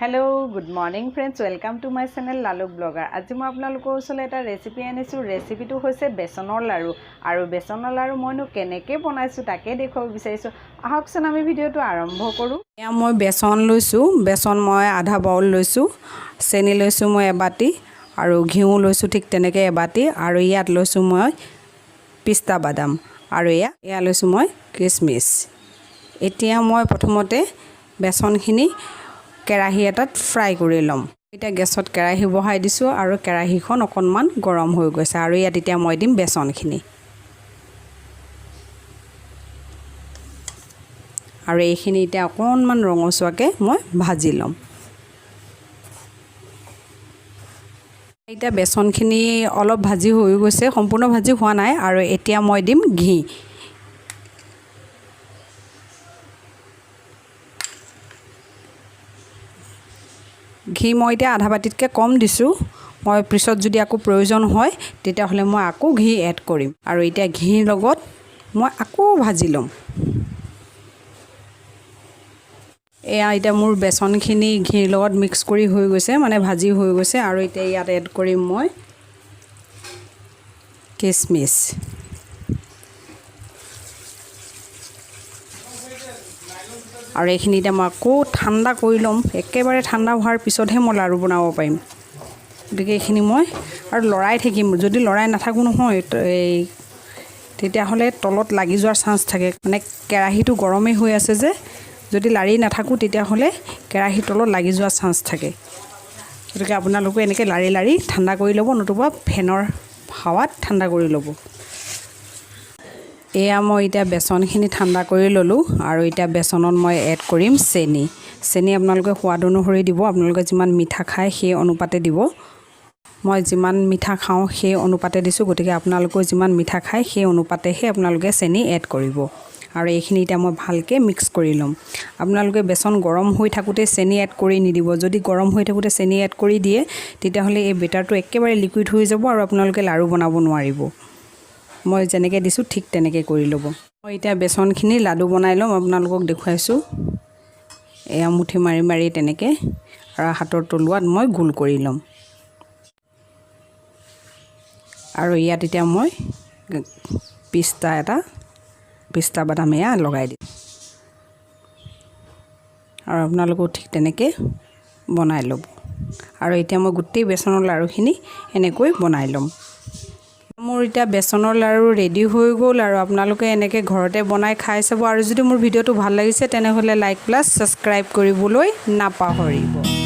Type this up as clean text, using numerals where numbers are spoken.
hello good morning friends welcome to my channel Laluk blogger आज मैं आपलोকৰ ওচৰলৈ এটা ৰেচিপি আনিছো ৰেচিপিটো হৈছে বেসনৰ লাৰু আৰু বেসনৰ লাৰু মইনো কেনেকৈ বনাইছো তাকে দেখুৱাব বিচাৰিছো আহকচোন আমি ভিডিওটো আৰম্ভ কৰো এয়া মই বেসন লৈছো বেসন মই আধা বাউল লৈছো চেনি লৈছো মই এবাটি আৰু ঘিউ লৈছো ঠিক তেনেকৈ এবাটি আৰু ইয়াত লৈছো মই পিস্তা বাদাম আৰু এয়া লৈছো মই কিশমিশ এতিয়া মই প্ৰথমতে বেসনখিনি কেৰাহী এটাত ফ্ৰাই কৰি লম এটা গেছত কেৰাহী বহাই দিছো আৰু কেৰাহীখন অকনমান গৰম হৈ গৈছে আৰু ইয়াত এতিয়া মই দিম বেসনখিনি আৰু এইখিনি এতিয়া অকনমান ৰঙচুৱাকে মই ভাজি লম এতিয়া বেসনখিনি অলপ ভাজি হৈ গৈছে সম্পূৰ্ণ ভাজি হোৱা নাই আৰু এতিয়া মই দিম ঘি ঘি মই এতিয়া আধা বাটিতকৈ কম দিছো মই পিছত যদি আকৌ প্ৰয়োজন হয় তেতিয়া হলে মই আকৌ ঘি এড কৰিম আৰু এতিয়া ঘিৰ লগত মই আকৌ ভাজি লম এয়া এতিয়া মোৰ বেসনখিনি ঘিৰ লগত মিক্স কৰি হৈ গৈছে মানে ভাজি হৈ গৈছে আৰু এতিয়া ইয়াত এড কৰিম মই কিশমিশ আৰু এইখিনি এতিয়া মই আকৌ ঠাণ্ডা কৰি লম একেবাৰে ঠাণ্ডা হোৱাৰ পিছতহে মই লাৰু বনাব পাৰিম গতিকে এইখিনি মই আৰু লৰাই থাকিম যদি লৰাই নাথাকো নহয় এই তেতিয়া হলে তলত লাগি যোৱাৰ চান্স থাকে মানে কেৰাহীটো গৰমে হৈ আছে যে যদি লাৰি নাথাকো তেতিয়া হলে কেৰাহী তলত লাগি যোৱাৰ চান্স থাকে গতিকে আপোনালোকে এনেকৈ লাৰি লাৰি ঠাণ্ডা কৰি ল'ব নতুবা ফেনৰ হাৱাত ঠাণ্ডা কৰি ল'ব এয়া মই এতিয়া বেসনখিনি ঠাণ্ডা কৰি ললো আৰু এতিয়া বেসনত মই এড কৰিম চেনি আপোনালোকে সোৱাদ অনুসৰি দিব আপোনালোকে যিমান মিঠা খায় সেই অনুপাতে দিব মই যিমান মিঠা খাওঁ সেই অনুপাতে দিছো গতিকে আপোনালোকে যিমান মিঠা খায় সেই অনুপাতেহে আপোনালোকে চেনি এড কৰিব আৰু এইখিনি এতিয়া মই ভালকৈ মিক্স কৰি লম আপোনালোকে বেসন গৰম হৈ থাকোতে চেনি এড কৰি নিদিব যদি গৰম হৈ থাকোতে চেনি এড কৰি দিয়ে তেতিয়া হলে এই বেটাৰটো একেবাৰে লিকুইড হৈ যাব আৰু আপোনালোকে লাৰু বনাব নোৱাৰিব মই যেনেকৈ দিছো ঠিক তেনেকৈ কৰি ল'ব মই এতিয়া বেসনখিনি লাডু বনাই লম আপোনালোকক দেখুৱাইছো এয়া মুঠি মাৰি মাৰি তেনেকৈ আৰু হাতৰ তলুৱাত মই গোল কৰি লম আৰু ইয়াত এতিয়া মই পিস্তা বাদাম এয়া লগাই দিম আৰু আপোনালোকেও ঠিক তেনেকৈ বনাই ল'ব আৰু এতিয়া মই গোটেই বেসনৰ লাৰুখিনি এনেকৈ বনাই ল'ম মোৰ এতিয়া বেসনৰ লাৰু ৰেডি হৈ গ'ল আৰু আপোনালোকে এনেকৈ ঘৰতে বনাই খাই চাব আৰু যদি মোৰ ভিডিওটো ভাল লাগিছে তেনেহলে লাইক প্লাস সাবস্ক্ৰাইব কৰিবলৈ নাপাহৰিব